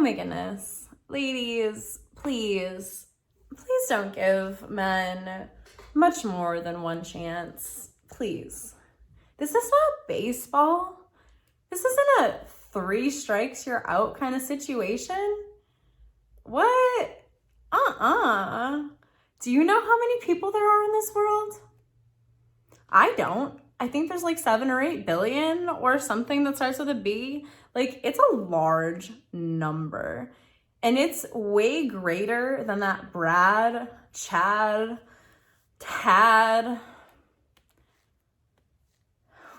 my goodness. Ladies, please don't give men much more than one chance. Please. This is not baseball. This isn't a 3 strikes, you're out kind of situation. What? Do you know how many people there are in this world? I don't. I think there's like 7 or 8 billion or something that starts with a B. Like, it's a large number. And it's way greater than that Brad, Chad, Tad.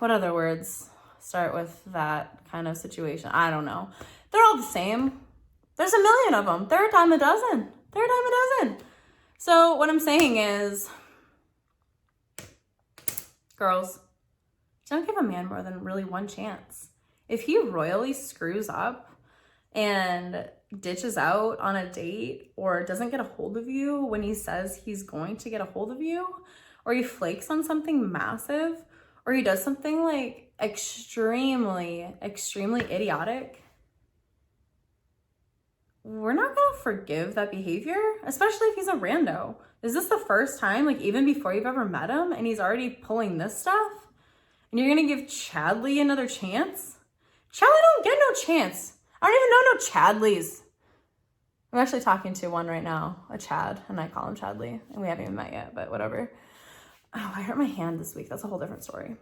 What other words start with that kind of situation? I don't know. They're all the same. There's a million of them. They're a dime a dozen. So what I'm saying is, girls, don't give a man more than really one chance. If he royally screws up and ditches out on a date or doesn't get a hold of you when he says he's going to get a hold of you, or he flakes on something massive, or he does something like extremely idiotic, we're not gonna forgive that behavior, especially if he's a rando. Is this the first time, like even before you've ever met him, and he's already pulling this stuff? And you're gonna give Chadley another chance? Chadley don't get no chance. I don't even know no Chadleys. I'm actually talking to one right now, a Chad, and I call him Chadley, and we haven't even met yet, but whatever. Oh, I hurt my hand this week. That's a whole different story.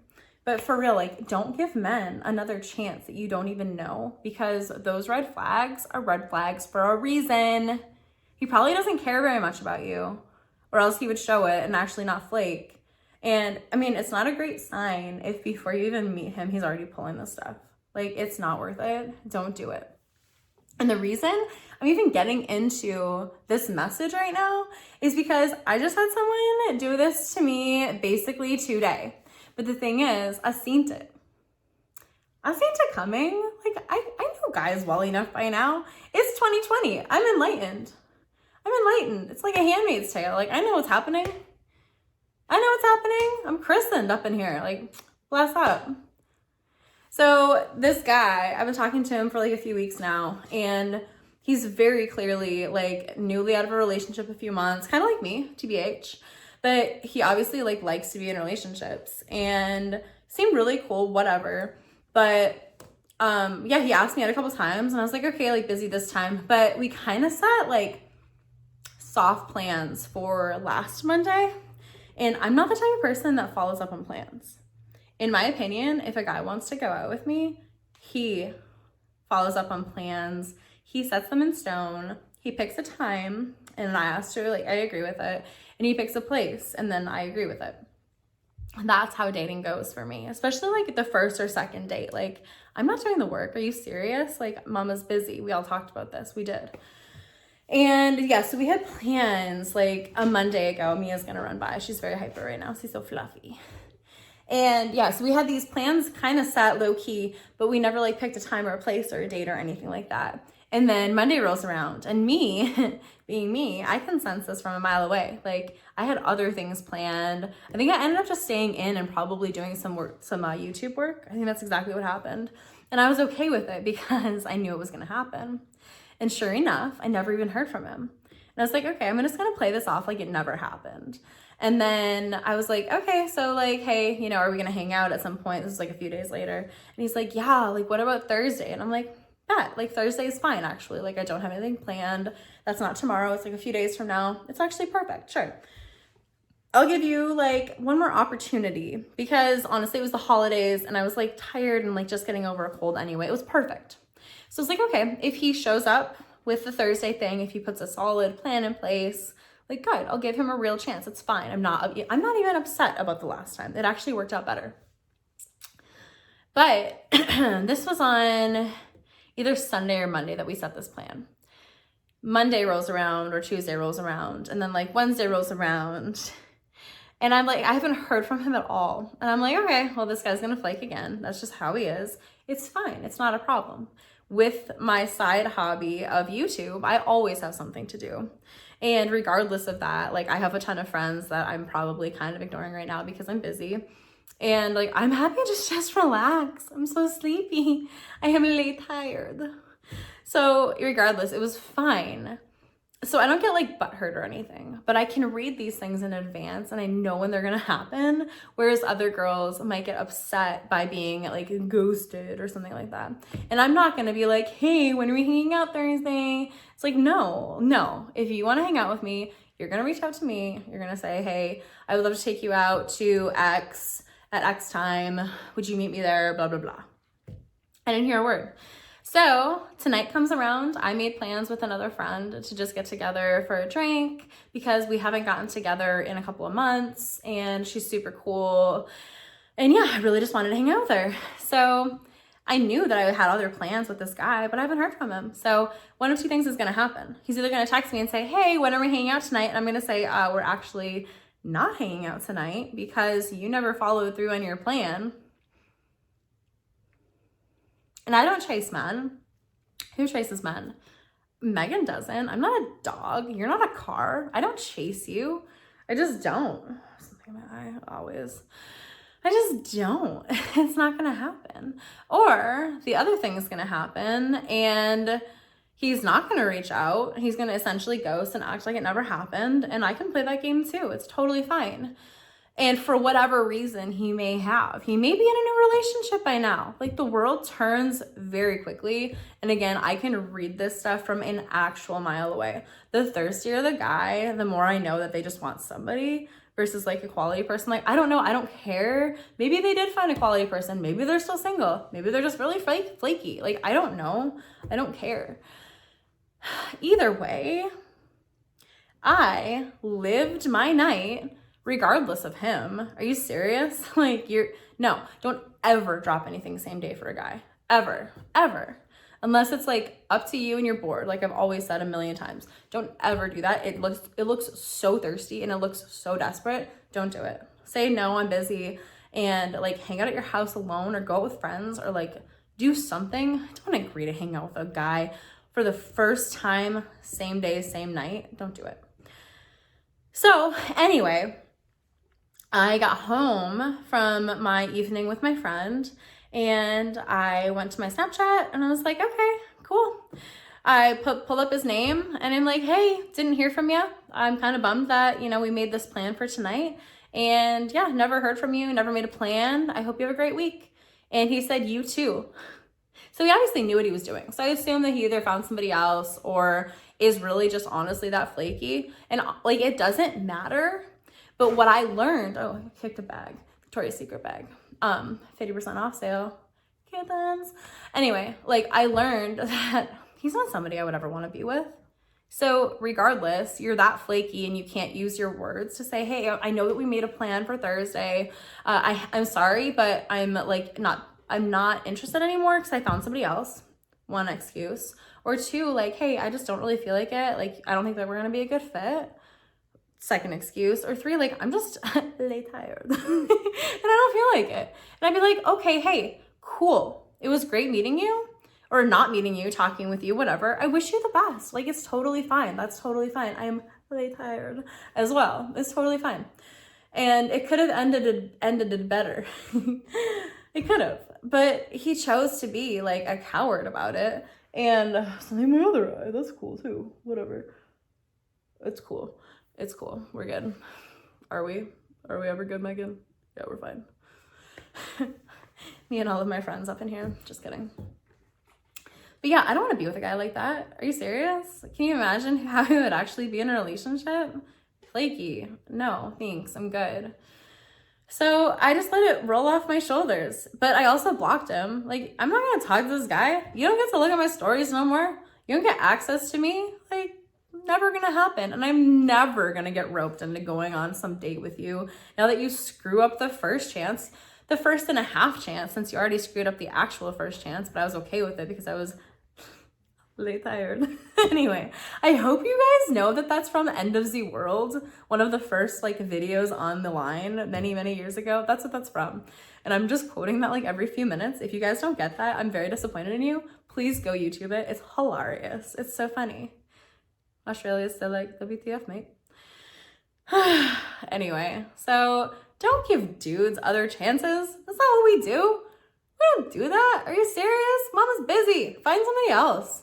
But for real, like, don't give men another chance that you don't even know, because those red flags are red flags for a reason. He probably doesn't care very much about you, or else he would show it and actually not flake. And I mean, it's not a great sign if before you even meet him, he's already pulling this stuff. Like, it's not worth it. Don't do it. And the reason I'm even getting into this message right now is because I just had someone do this to me basically today. But the thing is, I seen it. I seen it coming. Like, I know guys well enough by now. It's 2020. I'm enlightened. It's like a Handmaid's Tale. Like, I know what's happening. I'm christened up in here. Like, bless up. So this guy, I've been talking to him for like a few weeks now, and he's very clearly like newly out of a relationship, a few months, kind of like me, TBH. But he obviously like likes to be in relationships and seemed really cool, whatever. But yeah, he asked me out a couple times and I was like, okay, like busy this time. But we kind of set like soft plans for last Monday. And I'm not the type of person that follows up on plans. In my opinion, if a guy wants to go out with me, he follows up on plans. He sets them in stone. He picks a time, and I asked her, like, I agree with it. And he picks a place, and then I agree with it. That's how dating goes for me, especially like the first or second date. Like, I'm not doing the work. Are you serious? Like, mama's busy. We all talked about this. We did. And yeah, so we had plans like a Monday ago. Mia's gonna run by. She's very hyper right now. She's so fluffy. And yeah, so we had these plans kind of set low key, but we never like picked a time or a place or a date or anything like that. And then Monday rolls around, and me, being me, I can sense this from a mile away. Like, I had other things planned. I think I ended up just staying in and probably doing some work, some YouTube work. I think that's exactly what happened. And I was okay with it because I knew it was gonna happen. And sure enough, I never even heard from him. And I was like, okay, I'm just gonna play this off like it never happened. And then I was like, okay, so like, hey, you know, are we gonna hang out at some point? This is like a few days later. And he's like, yeah, like what about Thursday? And I'm like, yeah, like Thursday is fine actually. Like I don't have anything planned. That's not tomorrow. It's like a few days from now. It's actually perfect, sure. I'll give you like one more opportunity because honestly it was the holidays and I was like tired and like just getting over a cold anyway. It was perfect. So it's like, okay, if he shows up with the Thursday thing, if he puts a solid plan in place, like good, I'll give him a real chance. It's fine. I'm not even upset about the last time. It actually worked out better. But this was on either Sunday or Monday that we set this plan. Monday rolls around or Tuesday rolls around, and then like Wednesday rolls around. And I'm like, I haven't heard from him at all. And I'm like, okay, well, this guy's gonna flake again. That's just how he is. It's fine. It's not a problem. With my side hobby of YouTube, I always have something to do. And regardless of that, like I have a ton of friends that I'm probably kind of ignoring right now because I'm busy. And like, I'm happy to just relax. I'm so sleepy. I am really tired. So regardless, it was fine. So I don't get like butthurt or anything, but I can read these things in advance and I know when they're gonna happen. Whereas other girls might get upset by being like ghosted or something like that. And I'm not gonna be like, hey, when are we hanging out Thursday? It's like, no. If you wanna hang out with me, you're gonna reach out to me. You're gonna say, hey, I would love to take you out to X at X time. Would you meet me there? Blah, blah, blah. I didn't hear a word. So tonight comes around, I made plans with another friend to just get together for a drink because we haven't gotten together in a couple of months and she's super cool. And yeah, I really just wanted to hang out with her. So I knew that I had other plans with this guy, but I haven't heard from him. So one of two things is gonna happen. He's either gonna text me and say, hey, when are we hanging out tonight? And I'm gonna say, we're actually not hanging out tonight because you never followed through on your plan. And I don't chase men. Who chases men? Megan doesn't. I'm not a dog. You're not a car. I don't chase you. I just don't. Something in my eye, always. I just don't. It's not gonna happen. Or the other thing is gonna happen and he's not gonna reach out. He's gonna essentially ghost and act like it never happened. And I can play that game too. It's totally fine. And for whatever reason he may have, he may be in a new relationship by now. Like the world turns very quickly. And again, I can read this stuff from an actual mile away. The thirstier the guy, the more I know that they just want somebody versus like a quality person. Like, I don't know. I don't care. Maybe they did find a quality person. Maybe they're still single. Maybe they're just really flaky. Like, I don't know. I don't care. Either way, I lived my night regardless of him. Are you serious? Like no, don't ever drop anything same day for a guy. Ever. Unless it's like up to you and you're bored. Like I've always said a million times, don't ever do that. It looks so thirsty and it looks so desperate. Don't do it. Say no, I'm busy, and like hang out at your house alone or go out with friends or like do something. Don't agree to hang out with a guy for the first time, same day, same night. Don't do it. So anyway, I got home from my evening with my friend and I went to my Snapchat and I was like, okay, cool. I pulled up his name and I'm like, hey, didn't hear from you. I'm kind of bummed that, we made this plan for tonight. And yeah, never heard from you, never made a plan. I hope you have a great week. And he said, you too. So he obviously knew what he was doing. So I assume that he either found somebody else or is really just honestly that flaky. And like, it doesn't matter. But what I learned, I kicked a bag, Victoria's Secret bag, 50% off sale, coupons. Anyway, like I learned that he's not somebody I would ever want to be with. So regardless, you're that flaky and you can't use your words to say, hey, I know that we made a plan for Thursday. I'm sorry, but I'm not interested anymore because I found somebody else. One excuse. Or two, like, hey, I just don't really feel like it. Like, I don't think that we're going to be a good fit. Second excuse. Or three, like, I'm just really tired and I don't feel like it. And I'd be like, okay, hey, cool. It was great meeting you or not meeting you, talking with you, whatever. I wish you the best. Like, it's totally fine. That's totally fine. I'm really tired as well. It's totally fine. And it could have ended it better. It could have, but he chose to be like a coward about it. And something in my other eye, that's cool too. Whatever. It's cool. It's cool. We're good. Are we? Are we ever good, Megan? Yeah, we're fine. Me and all of my friends up in here. Just kidding. But yeah, I don't want to be with a guy like that. Are you serious? Can you imagine how he would actually be in a relationship? Flaky. No, thanks. I'm good. So I just let it roll off my shoulders. But I also blocked him. Like, I'm not going to talk to this guy. You don't get to look at my stories no more. You don't get access to me. Like, never gonna happen. And I'm never gonna get roped into going on some date with you now that you screw up the first chance, the first and a half chance, since you already screwed up the actual first chance. But I was okay with it because I was really tired. Anyway, I hope you guys know that that's from End of the World, one of the first like videos on the line many years ago. That's what that's from. And I'm just quoting that like every few minutes. If you guys don't get that, I'm very disappointed in you. Please go YouTube it. It's hilarious. It's so funny. Australia's still like, WTF, mate. Anyway, so don't give dudes other chances. That's not what we do. We don't do that. Are you serious? Mama's busy. Find somebody else.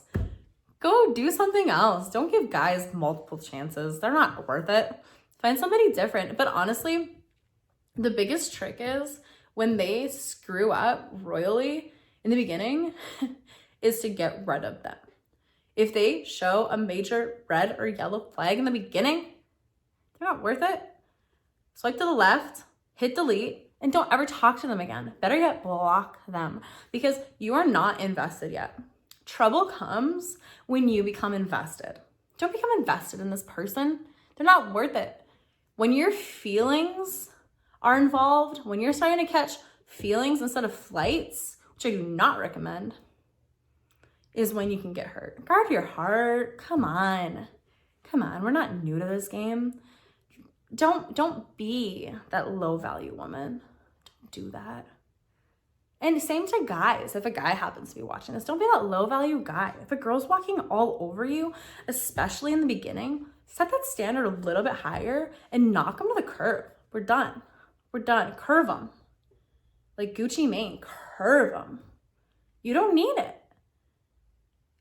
Go do something else. Don't give guys multiple chances. They're not worth it. Find somebody different. But honestly, the biggest trick is when they screw up royally in the beginning is to get rid of them. If they show a major red or yellow flag in the beginning, they're not worth it. Swipe to the left, hit delete, and don't ever talk to them again. Better yet, block them because you are not invested yet. Trouble comes when you become invested. Don't become invested in this person. They're not worth it. When your feelings are involved, when you're starting to catch feelings instead of flights, which I do not recommend, is when you can get hurt. Guard your heart. Come on. We're not new to this game. Don't be that low value woman. Don't do that. And same to guys. If a guy happens to be watching this, don't be that low value guy. If a girl's walking all over you, especially in the beginning, set that standard a little bit higher and knock them to the curb. We're done. Curve them. Like Gucci Mane, curve them. You don't need it.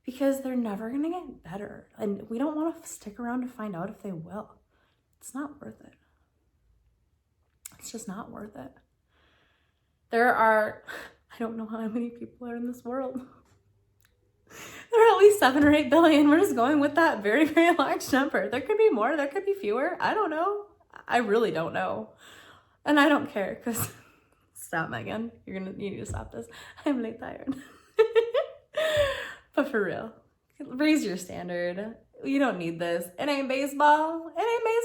Because they're never going to get better. And we don't want to stick around to find out if they will. It's not worth it. It's just not worth it. There are, I don't know how many people are in this world. There are at least 7 or 8 billion. We're just going with that very, very large number. There could be more. There could be fewer. I don't know. I really don't know. And I don't care because, stop, Megan. You need to stop this. I'm late tired. But for real, raise your standard. You don't need this. It ain't baseball. I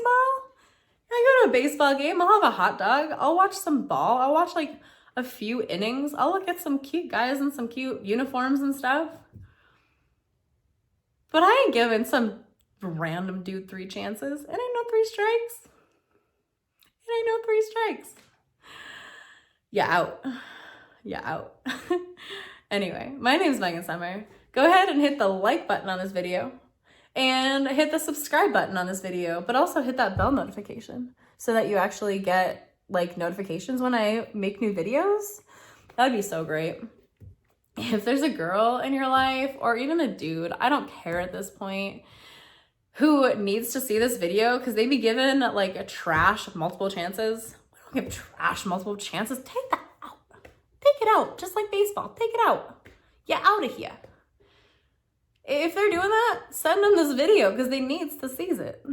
go to a baseball game. I'll have a hot dog. I'll watch some ball. I'll watch like a few innings. I'll look at some cute guys in some cute uniforms and stuff. But I ain't giving some random dude 3 chances. It ain't no 3 strikes. Yeah, out. Anyway, my name's Megan Summer. Go ahead and hit the like button on this video and hit the subscribe button on this video, but also hit that bell notification so that you actually get like notifications when I make new videos. That'd be so great. If there's a girl in your life or even a dude, I don't care at this point, who needs to see this video because they be given like a trash multiple chances. We don't give trash multiple chances. Take that out. Take it out. Just like baseball. Take it out. Get out of here. If they're doing that, send them this video because they needs to see it.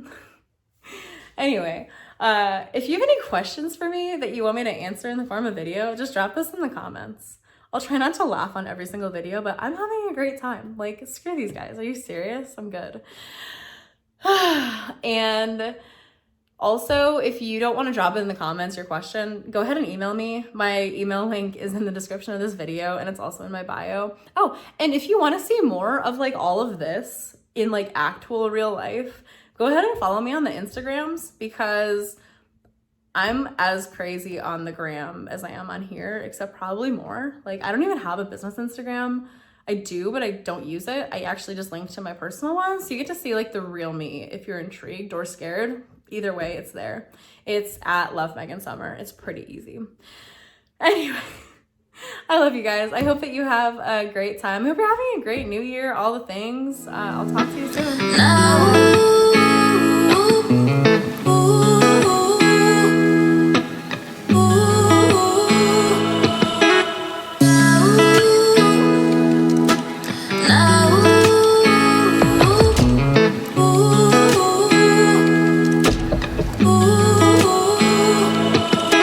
Anyway, if you have any questions for me that you want me to answer in the form of video, just drop this in the comments. I'll try not to laugh on every single video, but I'm having a great time. Like, screw these guys. Are you serious? I'm good. And also, if you don't want to drop it in the comments, your question, go ahead and email me. My email link is in the description of this video and it's also in my bio. Oh, and if you want to see more of like all of this in like actual real life, go ahead and follow me on the Instagrams because I'm as crazy on the gram as I am on here, except probably more. Like, I don't even have a business Instagram. I do, but I don't use it. I actually just linked to my personal one. So you get to see like the real me if you're intrigued or scared. Either way, it's there. It's at Love Megan Summer. It's pretty easy. Anyway, I love you guys. I hope that you have a great time. I hope you're having a great new year, all the things. I'll talk to you soon. No.